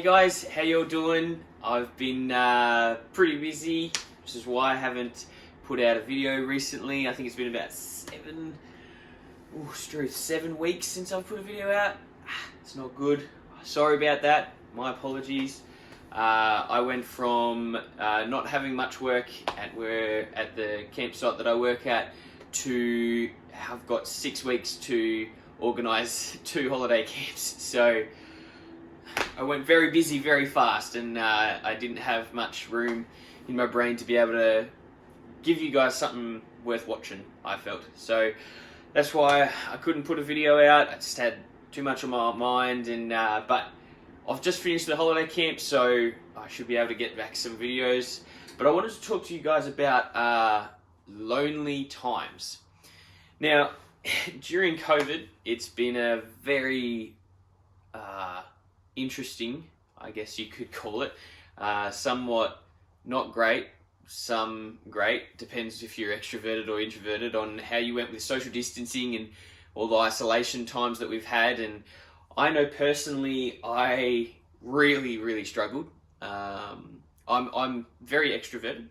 guys, how you all doing? I've been pretty busy, which is why I haven't put out a video recently. I think it's been about 7 weeks since I've put a video out. It's not good. Sorry about that. My apologies. I went from not having much work at the campsite that I work at to I've got 6 weeks to organise 2 holiday camps. So I went very busy very fast, and I didn't have much room in my brain to be able to give you guys something worth watching, I felt. So that's why I couldn't put a video out. I just had too much on my mind, and but I've just finished the holiday camp, so I should be able to get back some videos. But I wanted to talk to you guys about lonely times. Now, during COVID, it's been a very interesting, I guess you could call it, somewhat not great, some great, depends if you're extroverted or introverted, on how you went with social distancing and all the isolation times that we've had. And I know personally I really struggled. I'm very extroverted.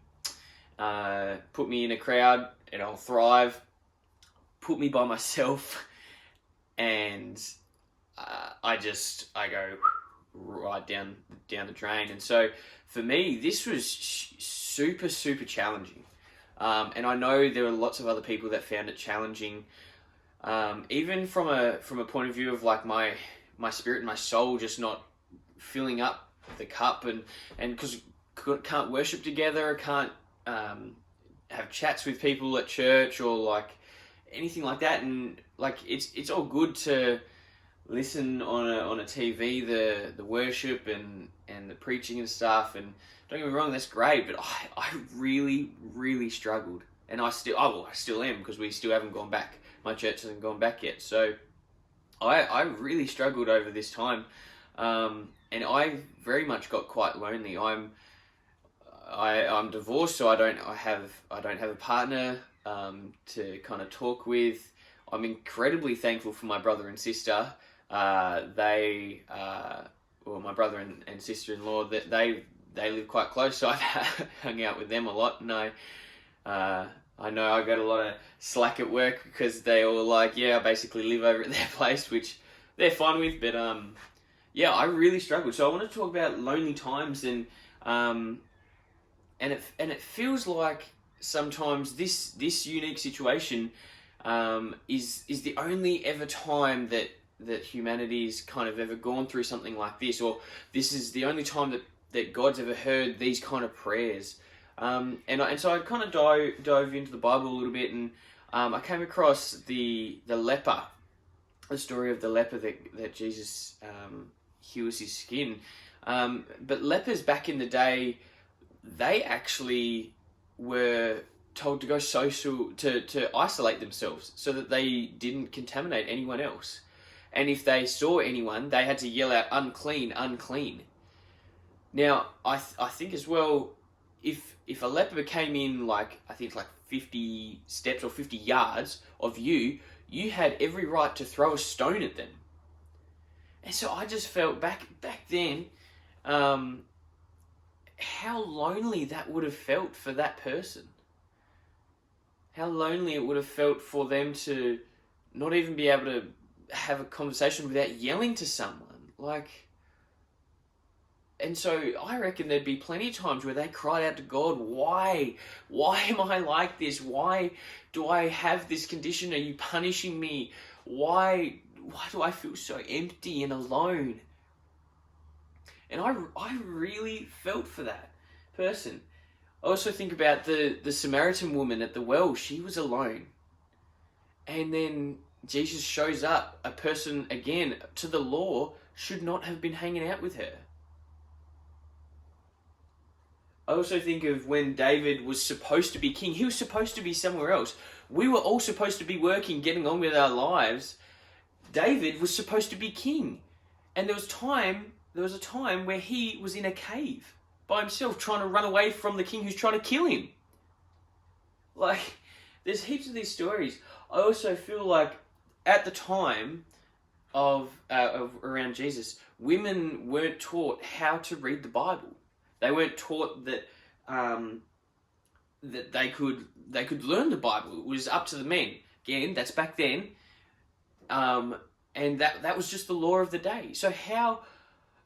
Put me in a crowd and I'll thrive. Put me by myself and I go right down the drain. And so for me, this was super challenging. And I know there were lots of other people that found it challenging. Even from a point of view of like my spirit and my soul just not filling up the cup, and because can't worship together, can't have chats with people at church or like anything like that. And like it's all good to listen on a TV, the worship and the preaching and stuff, and don't get me wrong, that's great, but I really struggled, and I still am, because we still haven't gone back. My church hasn't gone back yet, so I really struggled over this time, and I very much got quite lonely. I'm divorced, so I don't have a partner to kind of talk with. I'm incredibly thankful for my brother and sister. My brother and sister-in-law, that they live quite close, so I've hung out with them a lot. And I know I got a lot of slack at work because they all like, I basically live over at their place, which they're fine with. But I really struggled. So I want to talk about lonely times, and it feels like sometimes this unique situation is the only ever time that humanity's kind of ever gone through something like this, or this is the only time that God's ever heard these kind of prayers. So I kind of dove into the Bible a little bit, and I came across the leper, the story of the leper that Jesus heals his skin. But lepers back in the day, they actually were told to go social, to isolate themselves so that they didn't contaminate anyone else. And if they saw anyone, they had to yell out, "Unclean, unclean." Now, I think as well, if a leper came in like 50 steps or 50 yards of you, you had every right to throw a stone at them. And so I just felt back then, how lonely that would have felt for that person. How lonely it would have felt for them to not even be able to have a conversation without yelling to someone. And so I reckon there'd be plenty of times where they cried out to God, why am I like this? Why do I have this condition? Are you punishing me? Why do I feel so empty and alone? And I really felt for that person. I also think about the Samaritan woman at the well. She was alone. And then Jesus shows up. A person, again, to the law, should not have been hanging out with her. I also think of when David was supposed to be king. He was supposed to be somewhere else. We were all supposed to be working, getting on with our lives. David was supposed to be king. And there was a time where he was in a cave by himself, trying to run away from the king who's trying to kill him. There's heaps of these stories. I also feel like at the time, of around Jesus, women weren't taught how to read the Bible. They weren't taught that that they could learn the Bible. It was up to the men. Again, that's back then, and that was just the law of the day. So how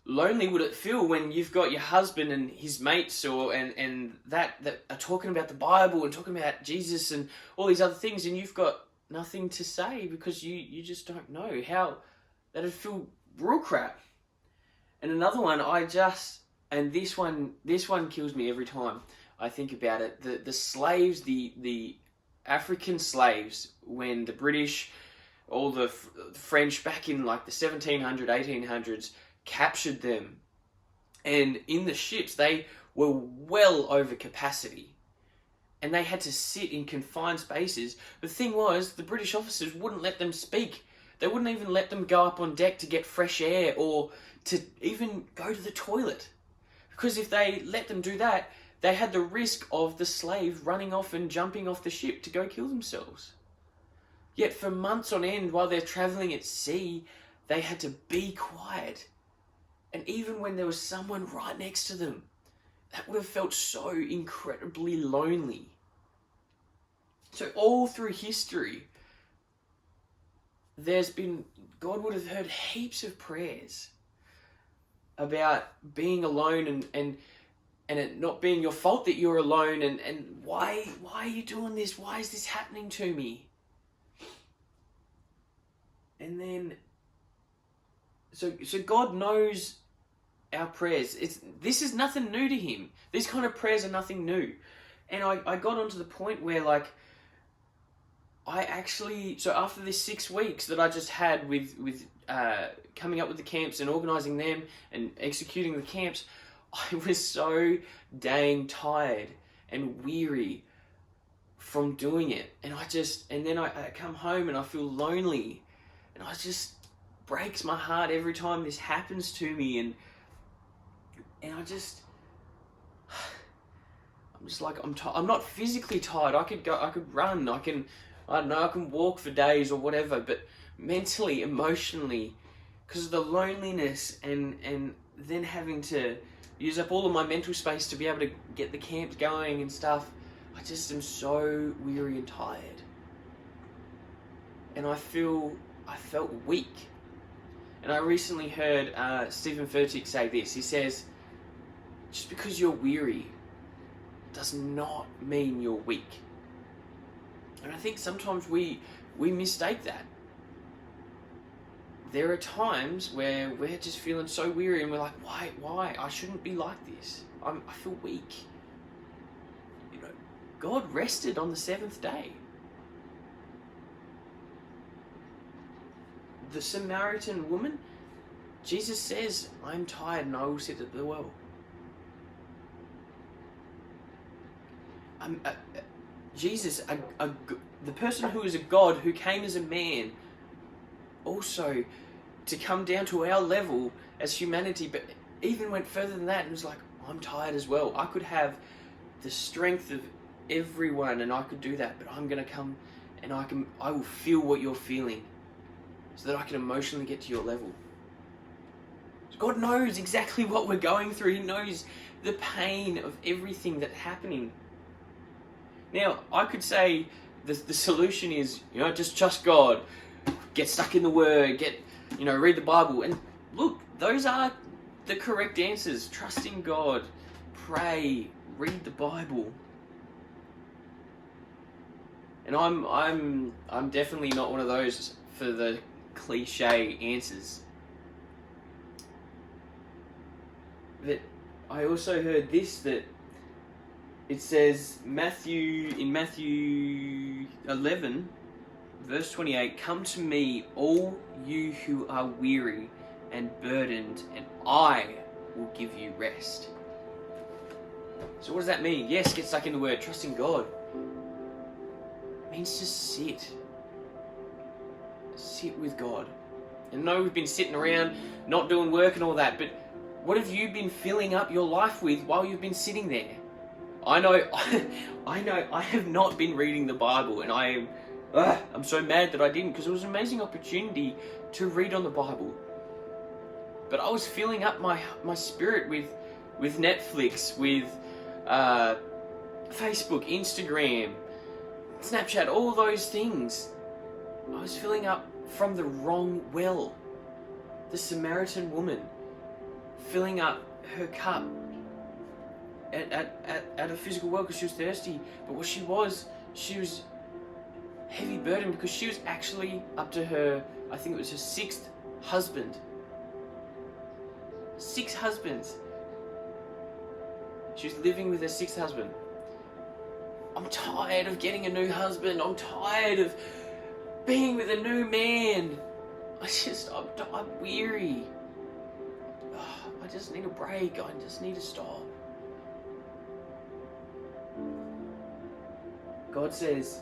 lonely would it feel when you've got your husband and his mates and that are talking about the Bible and talking about Jesus and all these other things, and you've got nothing to say because you just don't know? How that'd feel real crap. And another one, this one kills me every time I think about it. The slaves, the African slaves, when the British, all the French back in like the 1700s, 1800s, captured them, and in the ships they were well over capacity, and they had to sit in confined spaces. The thing was, the British officers wouldn't let them speak. They wouldn't even let them go up on deck to get fresh air or to even go to the toilet, because if they let them do that, they had the risk of the slave running off and jumping off the ship to go kill themselves. Yet for months on end, while they're travelling at sea, they had to be quiet. And even when there was someone right next to them, that would have felt so incredibly lonely. So all through history, God would have heard heaps of prayers about being alone and it not being your fault that you're alone, and why are you doing this? Why is this happening to me? And then, so God knows our prayers. This is nothing new to him. These kind of prayers are nothing new. And I got onto the point where, like, so after this 6 weeks that I just had with coming up with the camps and organising them and executing the camps, I was so dang tired and weary from doing it. And then I come home and I feel lonely, and it just breaks my heart every time this happens to me, and I'm just like, I'm not physically tired. I could run, I can walk for days or whatever, but mentally, emotionally, because of the loneliness and then having to use up all of my mental space to be able to get the camps going and stuff, I just am so weary and tired. And I felt weak. And I recently heard Stephen Furtick say this. He says, just because you're weary does not mean you're weak. And I think sometimes we mistake that. There are times where we're just feeling so weary and we're like, why? I shouldn't be like this. I feel weak. You know, God rested on the seventh day. The Samaritan woman, Jesus says, I'm tired and I will sit at the well. Jesus, the person who is a God, who came as a man, also to come down to our level as humanity, but even went further than that and was like, I'm tired as well. I could have the strength of everyone and I could do that, but I'm going to come and I will feel what you're feeling so that I can emotionally get to your level. So God knows exactly what we're going through. He knows the pain of everything that's happening. Now, I could say the solution is, just trust God, get stuck in the Word, read the Bible. And look, those are the correct answers. Trust in God, pray, read the Bible. And I'm definitely not one of those for the cliche answers. But I also heard this, that it says in Matthew 11, verse 28, come to me, all you who are weary and burdened, and I will give you rest. So what does that mean? Yes, get stuck in the Word, trust in God. It means just sit. Sit with God. And I know we've been sitting around, not doing work and all that, but what have you been filling up your life with while you've been sitting there? I know I have not been reading the Bible, and I I'm so mad that I didn't, because it was an amazing opportunity to read on the Bible. But I was filling up my spirit with Netflix, with Facebook, Instagram, Snapchat, all those things. I was filling up from the wrong well. The Samaritan woman filling up her cup at a physical well because she was thirsty. But what she was heavy burden because she was actually up to her, I think it was her 6th husband. 6 husbands. She was living with her 6th husband. I'm tired of getting a new husband. I'm tired of being with a new man. I'm weary. I just need a break. I just need to stop. God says,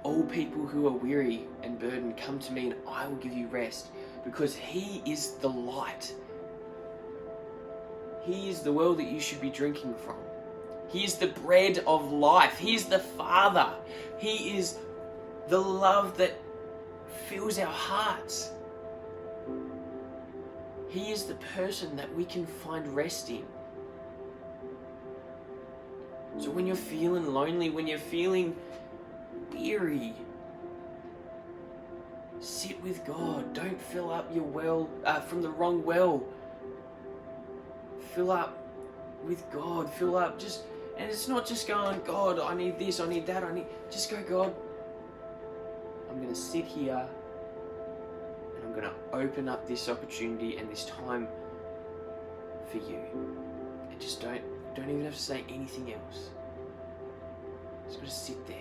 all people who are weary and burdened, come to me and I will give you rest, because He is the light. He is the well that you should be drinking from. He is the bread of life. He is the Father. He is the love that fills our hearts. He is the person that we can find rest in. So when you're feeling lonely, when you're feeling weary, sit with God. Don't fill up your well from the wrong well. Fill up with God. Fill up and it's not just going, God, I need this, I need that, just go, God, I'm going to sit here and I'm going to open up this opportunity and this time for you. And just don't even have to say anything else. Just got to sit there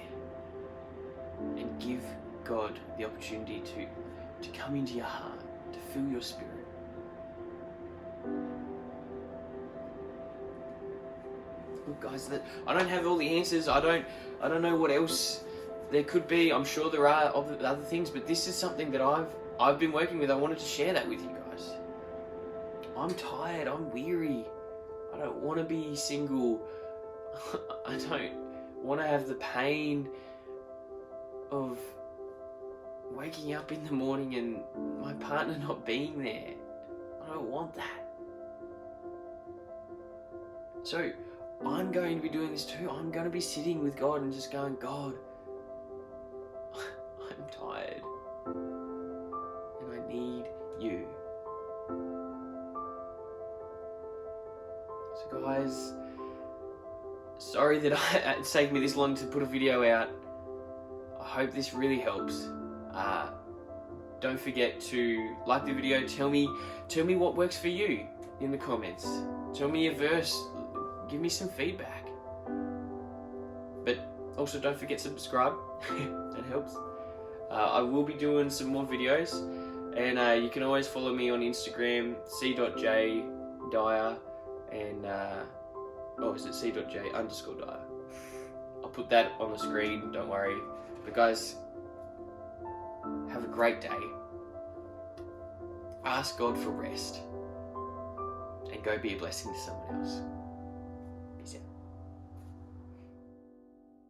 and give God the opportunity to come into your heart, to fill your spirit. Look, guys, I don't have all the answers. I don't know what else there could be. I'm sure there are other things, but this is something that I've been working with. I wanted to share that with you guys. I'm tired. I'm weary. I don't want to be single. I don't want to have the pain of waking up in the morning and my partner not being there. I don't want that. So I'm going to be doing this too. I'm going to be sitting with God and just going, God, I'm tired and I need you. So guys, sorry that it's taken me this long to put a video out. I hope this really helps. Don't forget to like the video. Tell me what works for you in the comments. Tell me a verse. Give me some feedback. But also don't forget to subscribe. That helps. I will be doing some more videos, and you can always follow me on Instagram, c.j.dyer, and is it c.j_dyer? I'll put that on the screen, don't worry. But guys, have a great day. Ask God for rest, and go be a blessing to someone else.